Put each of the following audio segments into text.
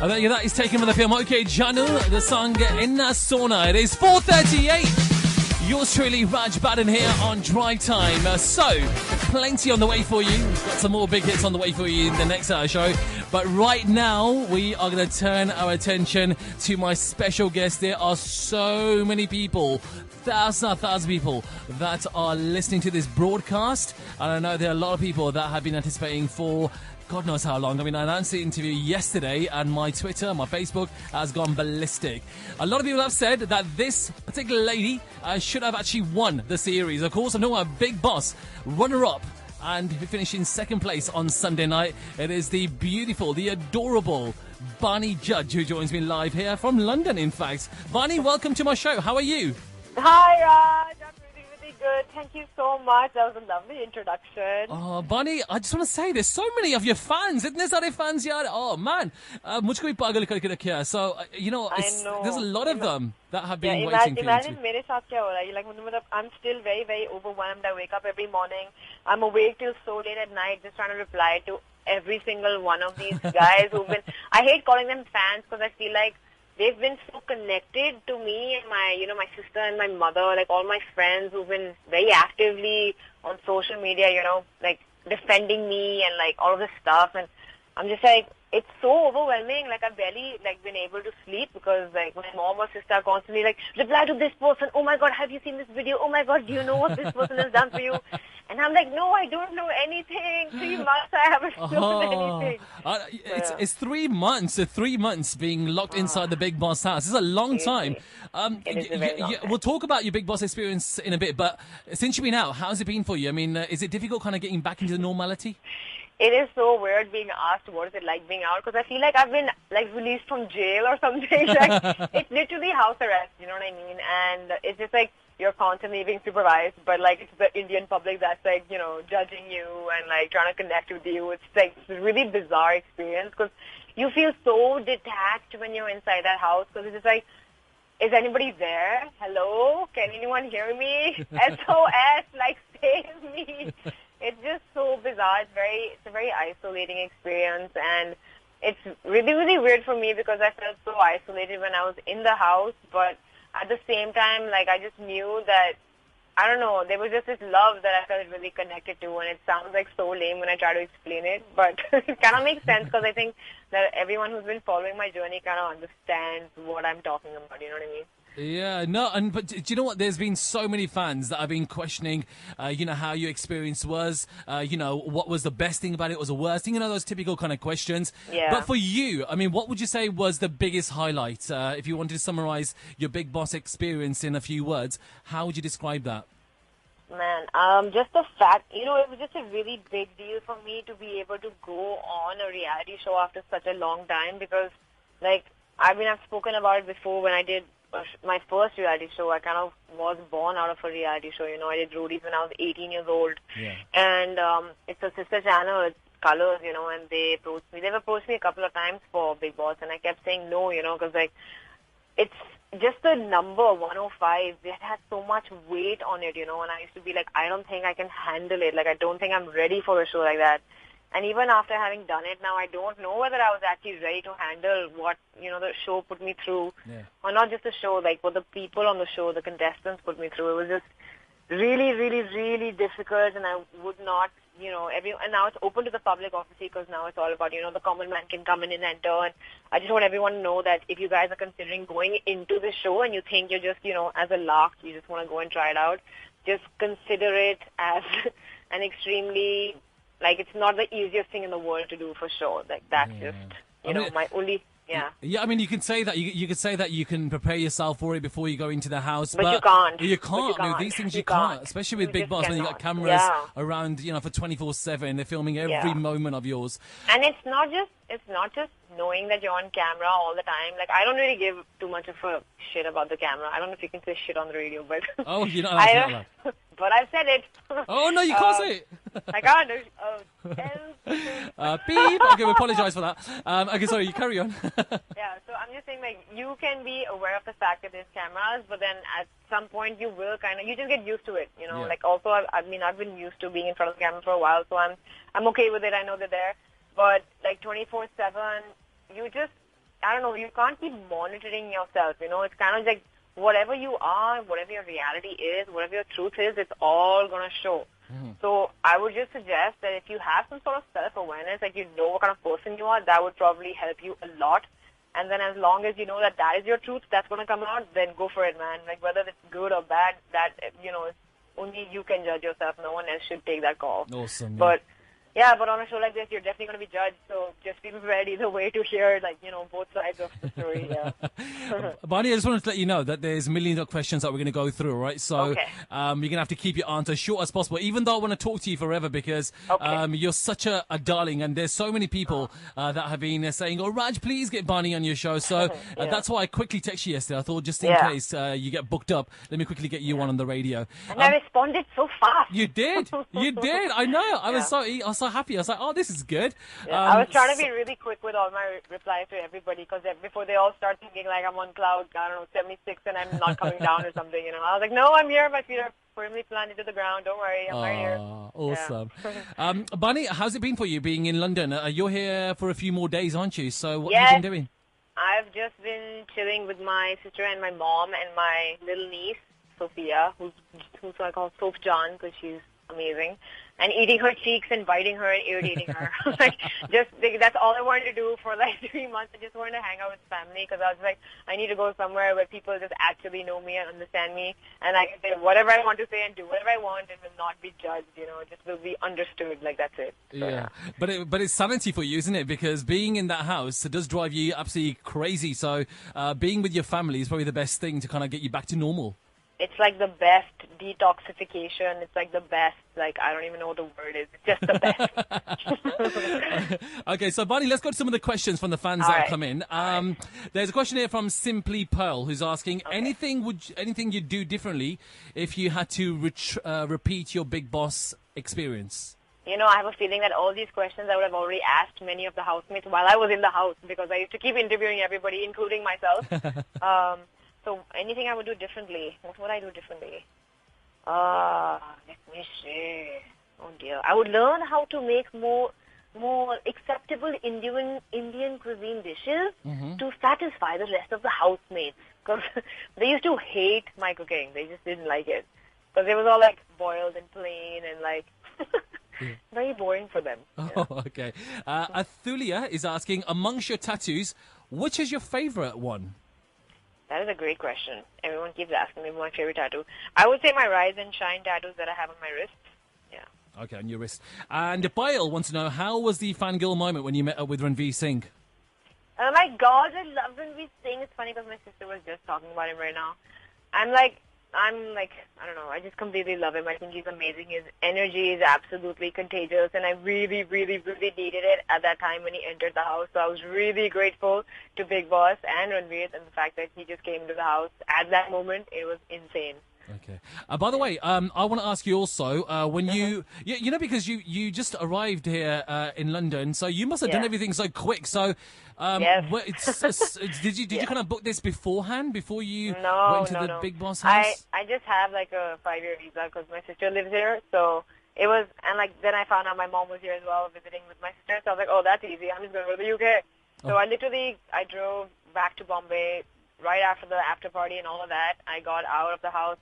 That is taken from the film Okay Janu, the song Inna Sona. It is 4:38. Yours truly, Raj Baddhan here on Drive Time. Plenty on the way for you. Got some more big hits on the way for you in the next hour show. But right now, we are going to turn our attention to my special guest. There are so many people, thousands of people that are listening to this broadcast. And I know there are a lot of people that have been anticipating for God knows how long. I mean, I announced the interview yesterday and my Twitter, my Facebook has gone ballistic. A lot of people have said that this particular lady should have actually won the series. Of course, I know a Bigg Boss runner-up and who finished in second place on Sunday night. It is the beautiful, the adorable Bani Judge who joins me live here from London, in fact. Bani, welcome to my show. How are you? Hi, Raj. I'm really good. Thank you so much. That was a lovely introduction. Oh, Bani, I just want to say there's so many of your fans. Itne sare fans yaar. Oh, man. Mujhko bhi pagal karke rakha. So, there's a lot of them that have been waiting for you. Imagine mere saath kya ho raha hai. I'm still very, very overwhelmed. I wake up every morning. I'm awake till so late at night just trying to reply to every single one of these guys who've been... I hate calling them fans because I feel like they've been so connected to me and my sister and my mother, like all my friends who've been very actively on social media, like defending me and like all of this stuff. And I'm just like, it's so overwhelming. Like I've barely been able to sleep because like my mom or sister are constantly like, reply to this person. Oh my God, have you seen this video? Oh my God, do you know what this person has done for you? And I'm like, no, I don't know anything. 3 months I haven't known anything. It's 3 months. 3 months being locked inside the Bigg Boss house. It's a long time. It is a very long time. We'll talk about your Bigg Boss experience in a bit, but since you've been out, how's it been for you? I mean, is it difficult kind of getting back into the normality? It is so weird being asked what is it like being out because I feel like I've been like released from jail or something. Like it's literally house arrest, you know what I mean? And it's just like you're constantly being supervised, but like it's the Indian public that's like, judging you and like trying to connect with you. It's like it's a really bizarre experience because you feel so detached when you're inside that house because it's just like, is anybody there? Hello? Can anyone hear me? SOS, like save me. It's just so bizarre. It's a very isolating experience, and it's really, really weird for me because I felt so isolated when I was in the house, but at the same time, like, I just knew that, I don't know, there was just this love that I felt really connected to, and it sounds like so lame when I try to explain it, but it kind of makes sense because I think that everyone who's been following my journey kind of understands what I'm talking about, you know what I mean? Yeah, no, but do you know what? There's been so many fans that have been questioning, how your experience was, what was the best thing about it, what was the worst thing, those typical kind of questions. Yeah. But for you, I mean, what would you say was the biggest highlight? If you wanted to summarize your Bigg Boss experience in a few words, how would you describe that? Man, just the fact, it was just a really big deal for me to be able to go on a reality show after such a long time because, like, I've spoken about it before when I did my first reality show. I kind of was born out of a reality show. I did Roadies when I was 18 years old. Yeah. And it's a sister channel, it's Colors, and they approached me. They've approached me a couple of times for Bigg Boss, and I kept saying no, because, like, it's just the number 105. It has so much weight on it, and I used to be like, I don't think I can handle it. Like, I don't think I'm ready for a show like that. And even after having done it now, I don't know whether I was actually ready to handle what, the show put me through. Yeah. Or not just the show, like what the people on the show, the contestants put me through. It was just really, really, really difficult, and I would not, and now it's open to the public, obviously, because now it's all about, the common man can come in and enter. And I just want everyone to know that if you guys are considering going into the show and you think you're just, as a lark, you just want to go and try it out, just consider it as an extremely... Like, it's not the easiest thing in the world to do, for sure. Like, that's just, my only... Yeah. Yeah, I mean, you can say that. You could say that you can prepare yourself for it before you go into the house. But you can't. You can't. I mean, these things you can't. Especially with Bigg Boss when you got cameras around, for 24/7. They're filming every moment of yours. And it's not just knowing that you're on camera all the time. Like, I don't really give too much of a shit about the camera. I don't know if you can say shit on the radio, but... Oh, you're not allowed. But I've said it. Oh, no, you can't say it. I can't. Beep. Okay, we apologise for that. Okay, sorry, you carry on. Yeah, so I'm just saying, like, you can be aware of the fact that there's cameras, but then at some point you will you just get used to it, Yeah. Like, also, I've been used to being in front of the camera for a while, so I'm okay with it. I know they're there. But, like, 24/7, you just I don't know, you can't keep monitoring yourself, you know. It's kind of like whatever you are, whatever your reality is, whatever your truth is, it's all going to show. So I would just suggest that if you have some sort of self-awareness, like you know what kind of person you are, that would probably help you a lot. And then as long as you know that that is your truth, that's going to come out, then go for it, man. Like whether it's good or bad, that, you know, only you can judge yourself. No one else should take that call. Awesome. But yeah, but on a show like this, you're definitely going to be judged. So just be prepared either way to hear, like, you know, both sides of the story. Yeah. Bani, I just wanted to let you know that there's millions of questions that we're going to go through, right? So Okay. you're going to have to keep your answers short as possible, even though I want to talk to you forever because you're such a darling. And there's so many people that have been saying, oh, Raj, please get Bani on your show. So that's why I quickly texted you yesterday. I thought just in case you get booked up, let me quickly get you on the radio. And I responded so fast. You did. You did. I know. I was so happy. I was like, oh, this is good. I was trying to be really quick with all my replies to everybody because before they all start thinking like I'm on cloud, I don't know, 76 and I'm not coming down or something, you know. I was like, no, I'm here. My feet are firmly planted to the ground. Don't worry. I'm right here. Awesome. Bani, how's it been for you being in London? You're here for a few more days, aren't you? So what have you been doing? I've just been chilling with my sister and my mom and my little niece, Sophia, who's I call Soap John because she's amazing, and eating her cheeks and biting her and irritating her. That's all I wanted to do for like 3 months. I just wanted to hang out with family because I was like, I need to go somewhere where people just actually know me and understand me, and I can say whatever I want to say and do whatever I want and will not be judged. You know, just will be understood. Like that's it. So, yeah, but it's sanity for you, isn't it? Because being in that house, it does drive you absolutely crazy. So being with your family is probably the best thing to kind of get you back to normal. It's like the best detoxification. It's like the best, like, I don't even know what the word is. It's just the best. Okay, so Bani, let's go to some of the questions from the fans that have come in. There's a question here from Simply Pearl who's asking, anything you'd do differently if you had to repeat your Bigg Boss experience? You know, I have a feeling that all these questions I would have already asked many of the housemates while I was in the house because I used to keep interviewing everybody, including myself. So anything I would do differently. What would I do differently? Let me see. Oh dear. I would learn how to make more acceptable Indian cuisine dishes to satisfy the rest of the housemates. Because they used to hate my cooking. They just didn't like it. Because it was all like boiled and plain and like very boring for them. Oh, okay. Athulia is asking, amongst your tattoos, which is your favorite one? That is a great question. Everyone keeps asking me my favorite tattoo. I would say my Rise and Shine tattoos that I have on my wrist. Yeah. Okay, on your wrist. And Bail wants to know, how was the fangirl moment when you met up with Ranveer Singh? Oh my God, I love Ranveer Singh. It's funny because my sister was just talking about him right now. I'm like, I don't know, I just completely love him. I think he's amazing. His energy is absolutely contagious, and I really, really, really needed it at that time when he entered the house. So I was really grateful to Bigg Boss and Ranveer, and the fact that he just came to the house at that moment, it was insane. Okay. By the way, I want to ask you also, when you know, because you just arrived here in London, so you must have done everything so quick. So, did you kind of book this beforehand before you went to the Bigg Boss house? I just have like a 5-year visa because my sister lives here, so it was, and like then I found out my mom was here as well visiting with my sister, so I was like, oh, that's easy. I'm just going to go to the UK. So I drove back to Bombay right after the after party and all of that. I got out of the house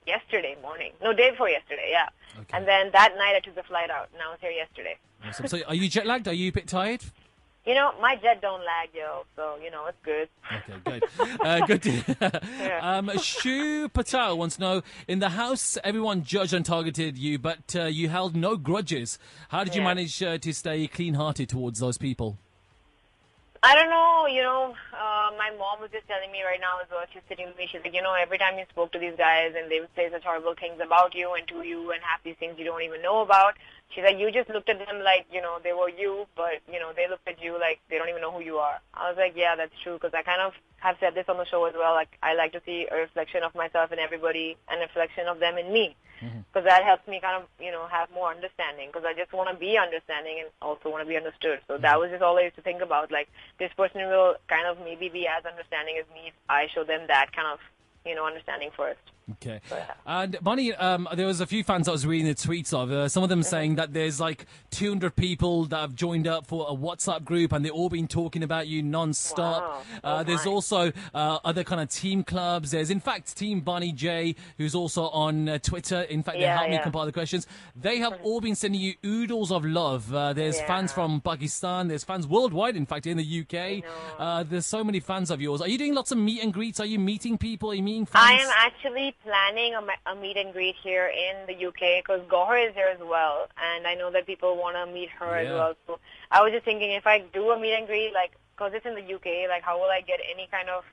yesterday morning. No, day before yesterday, yeah. Okay. And then that night I took the flight out, and I was here yesterday. Awesome. So are you jet lagged? Are you a bit tired? You know, my jet don't lag, yo, so, you know, it's good. Okay, good. Good to Shu Patel wants to know, in the house, everyone judged and targeted you, but you held no grudges. How did you manage to stay clean-hearted towards those people? I don't know, you know, my mom was just telling me right now as well, she's sitting with me, she's like, you know, every time you spoke to these guys and they would say such horrible things about you and to you and half these things you don't even know about, she's like, you just looked at them like, you know, they were you, but, you know, they looked at you like they don't even know who you are. I was like, yeah, that's true, because I kind of have said this on the show as well, like, I like to see a reflection of myself in everybody and a reflection of them in me. Because that helps me kind of, you know, have more understanding. Because I just want to be understanding and also want to be understood. So that was just all I used to think about. Like, this person will kind of maybe be as understanding as me if I show them that kind of, you know, understanding first. Okay. So, yeah. And Bunny, there was a few fans I was reading the tweets of. Some of them saying that there's like 200 people that have joined up for a WhatsApp group, and they've all been talking about you non-stop. Wow. Oh, There's my. also other kind of team clubs. There's in fact Team Bani Judge, who's also on Twitter. In fact, they helped me compile the questions. They have all been sending you oodles of love. There's fans from Pakistan. There's fans worldwide. In fact, in the UK, there's so many fans of yours. Are you doing lots of meet and greets? Are you meeting people? Are you meeting fans? I am actually planning a meet and greet here in the UK because Gohar is here as well, and I know that people want to meet her as well. So I was just thinking, if I do a meet and greet, like, because it's in the UK, like, how will I get any kind of,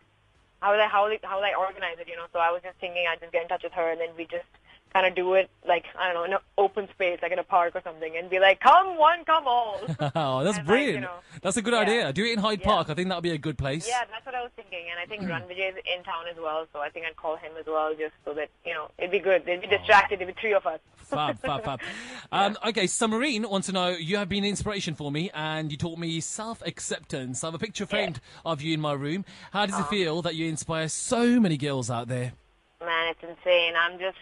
how will I organize it, you know? So I was just thinking I'd just get in touch with her, and then we just kind of do it, like, I don't know, in an open space, like in a park or something, and be like, come one, come all. Oh, that's and brilliant. Like, that's a good idea. Do it in Hyde Park. I think that would be a good place. Yeah, that's what I was thinking. And I think Ranvijay is in town as well, so I think I'd call him as well just so that, you know, it'd be good. They'd be distracted. There'd be three of us. Fab. Okay, Samarine wants to know, you have been an inspiration for me, and you taught me self-acceptance. I have a picture framed of you in my room. How does it feel that you inspire so many girls out there? Man, it's insane. I'm just...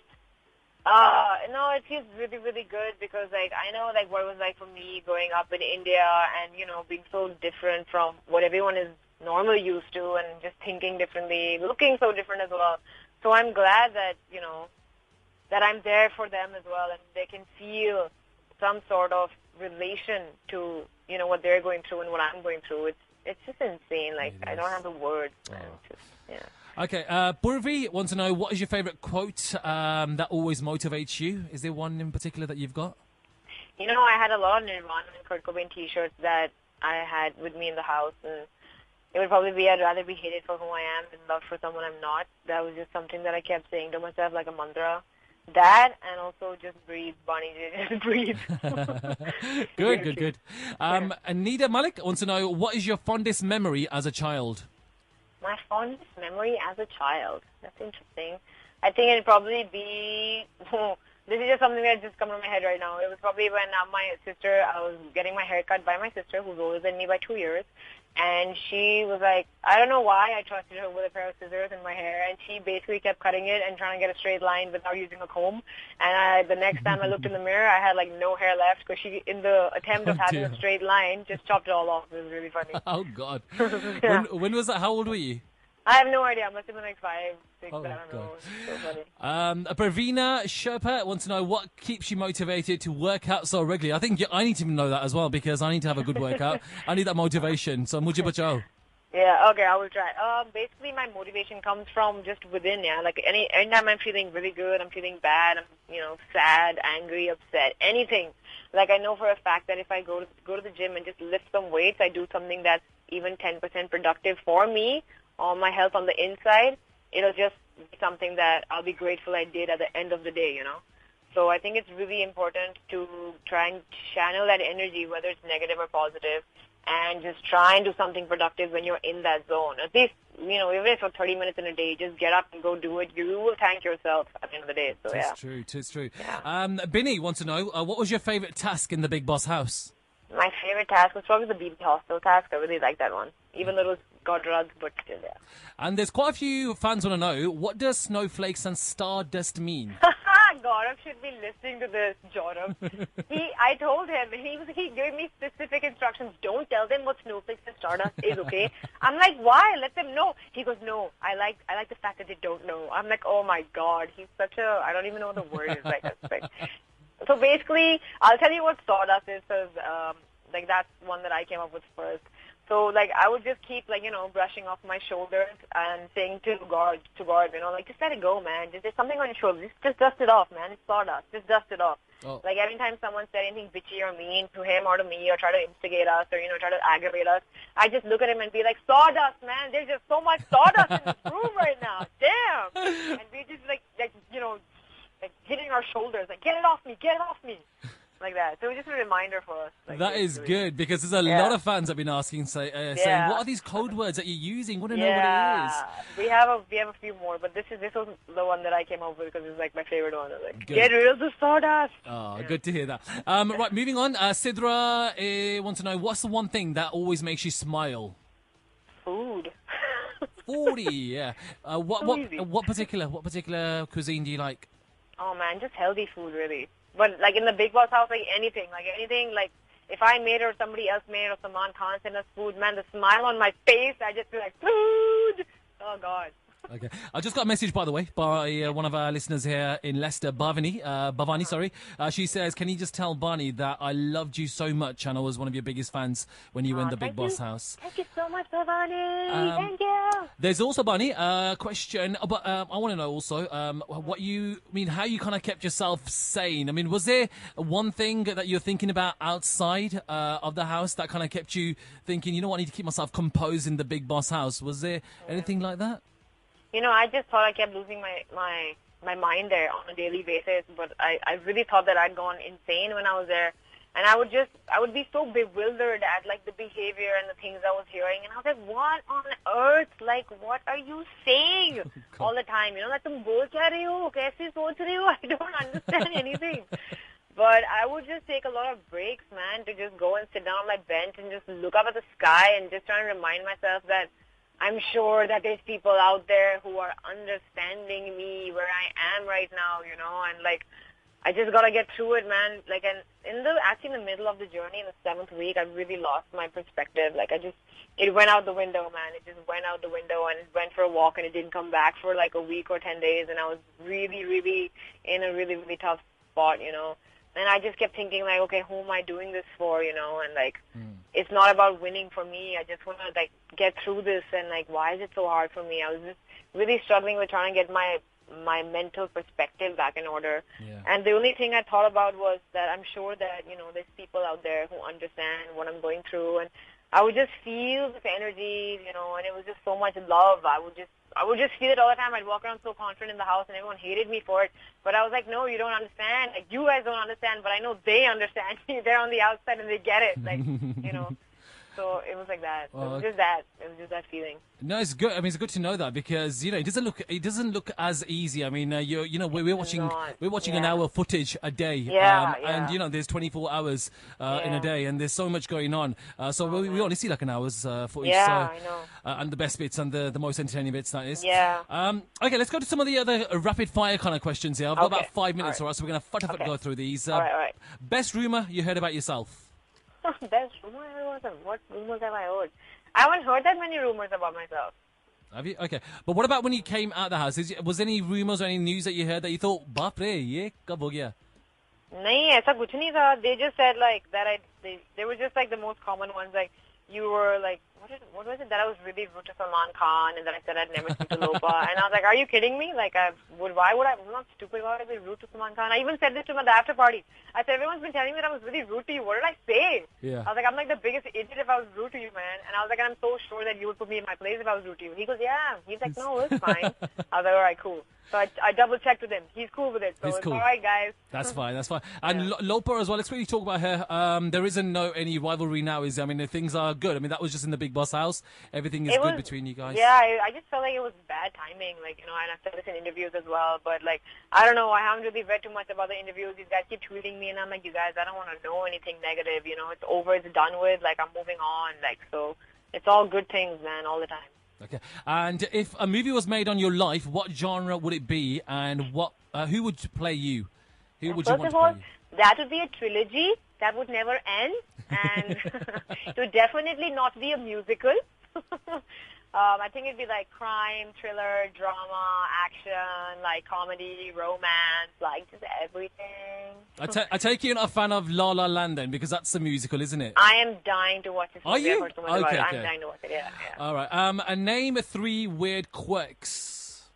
no, it feels really, really good because, like, I know, like, what it was like for me growing up in India and, you know, being so different from what everyone is normally used to and just thinking differently, looking so different as well. So I'm glad that, you know, that I'm there for them as well and they can feel some sort of relation to, you know, what they're going through and what I'm going through. It's just insane. Like, I don't have the words. Okay, Purvi wants to know, what is your favourite quote that always motivates you? Is there one in particular that you've got? You know, I had a lot of Nirvana and Kurt Cobain t-shirts that I had with me in the house, and it would probably be, I'd rather be hated for who I am than loved for someone I'm not. That was just something that I kept saying to myself like a mantra. That, and also just breathe, Bani Judge, just breathe. Good. Anita Malik wants to know, what is your fondest memory as a child? My fondest memory as a child. That's interesting. I think it'd probably be... this is just something that just come to my head right now. It was probably when my sister... I was getting my hair cut by my sister, who's older than me by 2 years. And she was like... I don't know why I trusted her with a pair of scissors in my hair. And she basically kept cutting it and trying to get a straight line without using a comb. And the next time I looked in the mirror, I had like no hair left because she, in the attempt of having a straight line, just chopped it all off. It was really funny. Oh, God. When was that? How old were you? I have no idea. I must have been like 5, 6, I don't know. It's so funny. Pravina Sherpa wants to know, what keeps you motivated to work out so regularly? I think I need to know that as well because I need to have a good workout. I need that motivation. So, mujhe bachao. Yeah, okay, I will try. Basically, my motivation comes from just within, Like, anytime I'm feeling really good, I'm feeling bad, I'm, you know, sad, angry, upset, anything. Like, I know for a fact that if I go to the gym and just lift some weights, I do something that's even 10% productive for me, on my health on the inside, it'll just be something that I'll be grateful I did at the end of the day, you know. So I think it's really important to try and channel that energy, whether it's negative or positive, and just try and do something productive when you're in that zone. At least, you know, even if for 30 minutes in a day, just get up and go do it. You will thank yourself at the end of the day. So, It's true. Yeah. Binny wants to know, what was your favourite task in the Bigg Boss house? My favorite task was probably the BB hostel task. I really like that one. Even though it was got drugged, but still, yeah. And there's quite a few fans want to know, what does snowflakes and stardust mean? Gaurav should be listening to this, Gaurav. I told him, he gave me specific instructions. Don't tell them what snowflakes and stardust is, okay? I'm like, why? Let them know. He goes, no, I like the fact that they don't know. I'm like, oh my God, he's such a, I don't even know what the word is. Like, so basically, I'll tell you what sawdust is, because like that's one that I came up with first. So like I would just keep like, you know, brushing off my shoulders and saying to God, you know, like just let it go, man. There's something on your shoulders. Just dust it off, man. It's sawdust. Just dust it off. Oh. Like every time someone said anything bitchy or mean to him or to me or try to instigate us or, you know, try to aggravate us, I just look at him and be like, sawdust, man. There's just so much sawdust in this room right now. Damn. And we just like you know, like hitting our shoulders, like get it off me, like that. So it's just a reminder for us. Like, that is good, because there's a lot of fans that have been asking, saying, what are these code words that you're using? Want to know what it is? We have a few more, but this was the one that I came up with because it's like my favorite one. Like, get rid of the sawdust. Oh, good to hear that. Right, moving on. Sidra wants to know, what's the one thing that always makes you smile? Food. 40, yeah. Easy. What particular cuisine do you like? Oh man, just healthy food really. But like in the Bigg Boss house, like anything, like if I made it or somebody else made it or Salman Khan sent us food, man, the smile on my face, I just feel like food. Oh God. Okay. I just got a message, by the way, by one of our listeners here in Leicester, Bhavani, sorry. She says, can you just tell Bani that I loved you so much and I was one of your biggest fans when you were in the Bigg Boss house. Thank you so much, Bhavani. Thank you. There's also, Bani, a question, but I want to know also how you kind of kept yourself sane. I mean, was there one thing that you're thinking about outside of the house that kind of kept you thinking, you know what, I need to keep myself composed in the Bigg Boss house? Was there anything like that? You know, I just thought I kept losing my mind there on a daily basis, but I really thought that I'd gone insane when I was there. And I would be so bewildered at, like, the behavior and the things I was hearing. And I was like, what on earth? Like, what are you saying all the time? You know, like, tum bol kya rahi ho? Kaise soch rahi ho? I don't understand anything. But I would just take a lot of breaks, man, to just go and sit down on my bench and just look up at the sky and just try and remind myself that I'm sure that there's people out there who are understanding me where I am right now, you know, and like, I just gotta get through it, man. Like, and in the middle of the journey, in the 7th week, I really lost my perspective. Like, it went out the window, man. It just went out the window and went for a walk and it didn't come back for like a week or 10 days. And I was really, really in a really, really tough spot, you know. And I just kept thinking, like, okay, who am I doing this for, you know? And, like, it's not about winning for me. I just want to, like, get through this. And, like, why is it so hard for me? I was just really struggling with trying to get my mental perspective back in order. Yeah. And the only thing I thought about was that I'm sure that, you know, there's people out there who understand what I'm going through. And I would just feel this energy, you know, and it was just so much love. I would just feel it all the time. I'd walk around so confident in the house and everyone hated me for it. But I was like, no, you don't understand. Like, you guys don't understand, but I know they understand. They're on the outside and they get it. Like, you know. So it was like that. It was just that. It was just that feeling. No, it's good. I mean, it's good to know that because it doesn't look as easy. I mean, we're watching an hour footage a day, and there's 24 hours in a day, and there's so much going on. So we only see like an hour's footage. Yeah, so, I know. And the best bits and the most entertaining bits, that is. Yeah. Okay, let's go to some of the other rapid fire kind of questions here. I've got about 5 minutes, all right? So we're gonna go through these. All right. Best rumor you heard about yourself? Best rumor I heard? What rumors have I heard? I haven't heard that many rumors about myself. Have you? Okay. But what about when you came out of the house? Was there any rumors or any news that you heard that you thought, baap re, ye kab ho gaya? Nahin, aisa kuch nahi tha. They just said like that they were just like the most common ones, like you were like, what was it, that I was really rude to Salman Khan and that I said I'd never speak to Lopa. And I was like, are you kidding me? Like, why would I? I'm not stupid. Why would I be rude to Salman Khan? I even said this to him at the after party. I said, everyone's been telling me that I was really rude to you. What did I say? Yeah. I was like, I'm like the biggest idiot if I was rude to you, man. And I was like, I'm so sure that you would put me in my place if I was rude to you. He goes, yeah. He's like, no, it's fine. I was like, all right, cool. So I double-checked with him. He's cool with it. So it's cool. All right, guys. That's fine. And Lopa as well, let's really talk about her. There isn't any rivalry now, is there? I mean, things are good. I mean, that was just in the Bigg Boss house. Everything is good between you guys. Yeah, I just felt like it was bad timing. Like, and I've said this in interviews as well. But, like, I don't know. I haven't really read too much about the interviews. These guys keep tweeting me, and I'm like, you guys, I don't want to know anything negative. You know, it's over. It's done with. Like, I'm moving on. Like, so it's all good things, man, all the time. Okay. And if a movie was made on your life, what genre would it be, and who would play you? Who would you want to play you? First of all, that would be a trilogy that would never end, and it would definitely not be a musical. I think it'd be like crime, thriller, drama, action, like comedy, romance, like just everything. I take you're not a fan of La La Land then, because that's the musical, isn't it? I am dying to watch this movie. Are you? Okay. I'm dying to watch it, yeah. All right. Name 3 weird quirks.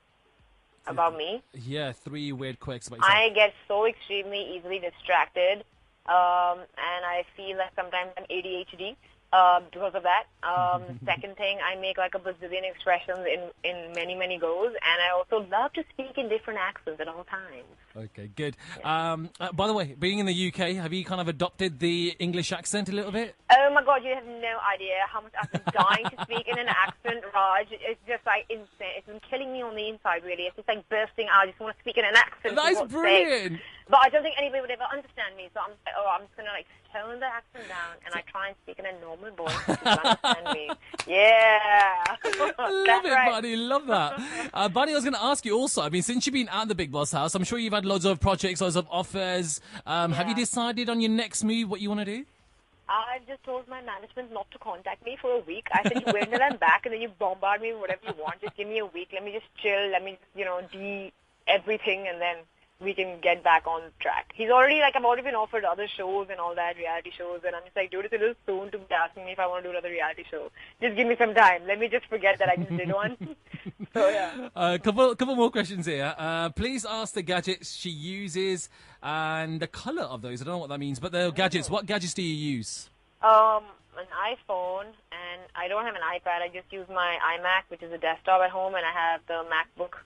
About me? Yeah, 3 weird quirks about yourself. I get so extremely easily distracted, and I feel like sometimes I'm ADHD. Because of that. Second thing, I make like a bazillion expressions in many, many goes, and I also love to speak in different accents at all times. Okay, good. Yeah. By the way, being in the UK, have you kind of adopted the English accent a little bit? Oh my God, you have no idea how much I've been dying to speak in an accent, Raj. It's just like insane. It's been killing me on the inside, really. It's just like bursting out. I just want to speak in an accent. That's brilliant. But I don't think anybody would ever understand me, so I'm like, I'm just going to like tone the accent down, and I try and speak in a normal voice so you can understand me. Yeah. love it, right. Bunny. Love that. Bunny, I was going to ask you also, I mean, since you've been at the Bigg Boss house, I'm sure you've had loads of projects, loads of offers. Have you decided on your next move, what you want to do? I just told my management not to contact me for a week. I said, you wait till I'm back and then you bombard me with whatever you want. Just give me a week. Let me just chill. Let me, everything, and then we can get back on track. He's already, I've already been offered other shows and all that, reality shows, and I'm just like, dude, it's a little soon to be asking me if I want to do another reality show. Just give me some time. Let me just forget that I just did one. So, yeah. Couple more questions here. Please ask the gadgets she uses and the colour of those. I don't know what that means, but the gadgets. What gadgets do you use? An iPhone, and I don't have an iPad. I just use my iMac, which is a desktop at home, and I have the MacBook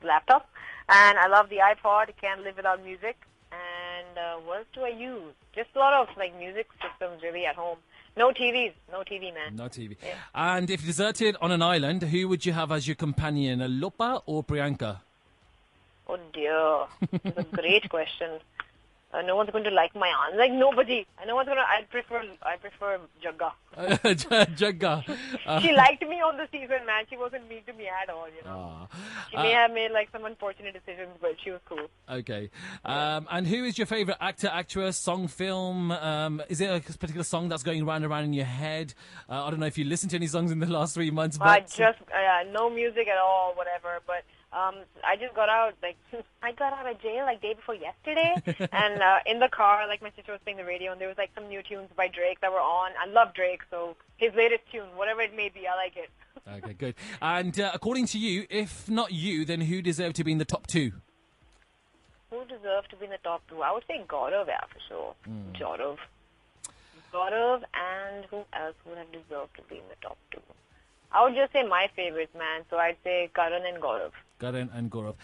laptop. And I love the iPod. I can't live without music. And what else do I use? Just a lot of music systems really at home. No TVs. No TV, man. No TV. Yeah. And if deserted on an island, who would you have as your companion, Lopa or Priyanka? Oh dear, that's a great question. No one's going to like my answer. Nobody. No one's gonna. I prefer Jagga. Jagga. She liked me on the season, man. She wasn't mean to me at all. She may have made some unfortunate decisions, but she was cool. Okay. And who is your favorite actor, actress, song, film? Is there a particular song that's going round and round in your head? I don't know if you listened to any songs in the last 3 months. But No music at all, whatever. But I just got out, I got out of jail day before yesterday, and in the car, my sister was playing the radio, and there was some new tunes by Drake that were on. I love Drake, so his latest tune, whatever it may be, I like it. Okay, good. And according to you, if not you, then who deserved to be in the top 2? Who deserved to be in the top 2? I would say Gaurav, yeah, for sure. Gaurav, and who else would have deserved to be in the top 2? I would just say my favorites, man. So I'd say Karan and Gaurav. Karan and Gaurav.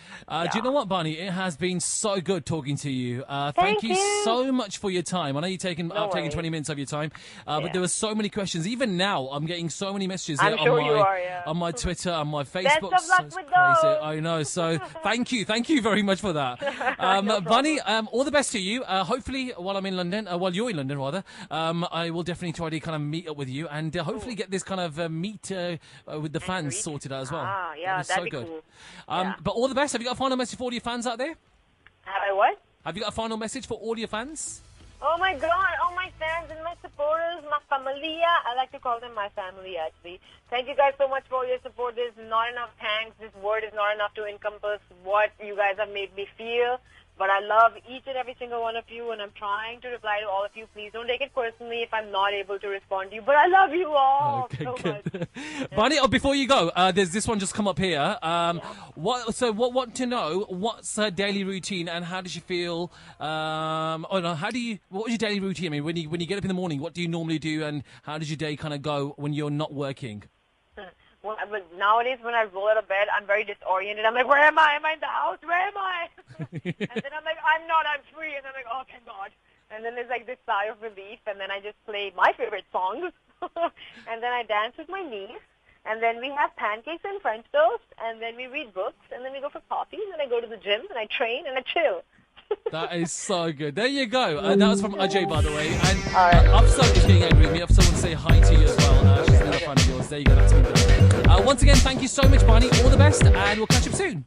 Do you know what, Bani? It has been so good talking to you. Thank you so much for your time. I know I've taken 20 minutes of your time, but there were so many questions. Even now, I'm getting so many messages here on my Twitter, on my Facebook. Best of luck with those. I know. So thank you very much for that. No Bani, all the best to you. Hopefully, while I'm in London, while you're in London rather, I will definitely try to kind of meet up with you and hopefully get this kind of meet with the fans sorted out as well. That'd be cool. But all the best. Have you got a final message for all your fans out there? Have I what? Have you got a final message for all your fans? Oh my God, all my fans and my supporters, my familia. I like to call them my family, actually. Thank you guys so much for all your support. There's not enough thanks. This word is not enough to encompass what you guys have made me feel. But I love each and every single one of you, and I'm trying to reply to all of you. Please don't take it personally if I'm not able to respond to you. But I love you all so much. Bani, before you go, there's this one just come up here. What to know? What's her daily routine, and how does she feel? What was your daily routine? I mean, when you get up in the morning, what do you normally do, and how does your day kind of go when you're not working? But nowadays, when I roll out of bed, I'm very disoriented. I'm like, where am I? Am I in the house? Where am I? And then I'm like, I'm not. I'm free. And I'm like, oh, thank God. And then there's this sigh of relief. And then I just play my favorite songs. And then I dance with my niece. And then we have pancakes and French toast. And then we read books. And then we go for coffee. And then I go to the gym. And I train. And I chill. That is so good. There you go. That was from Ajay, by the way. And Afsa is getting angry with me. Afsa wants to say hi to you as well. She's another fan of yours. There you go. That's been done. Once again, thank you so much, Bani. All the best, and we'll catch up soon.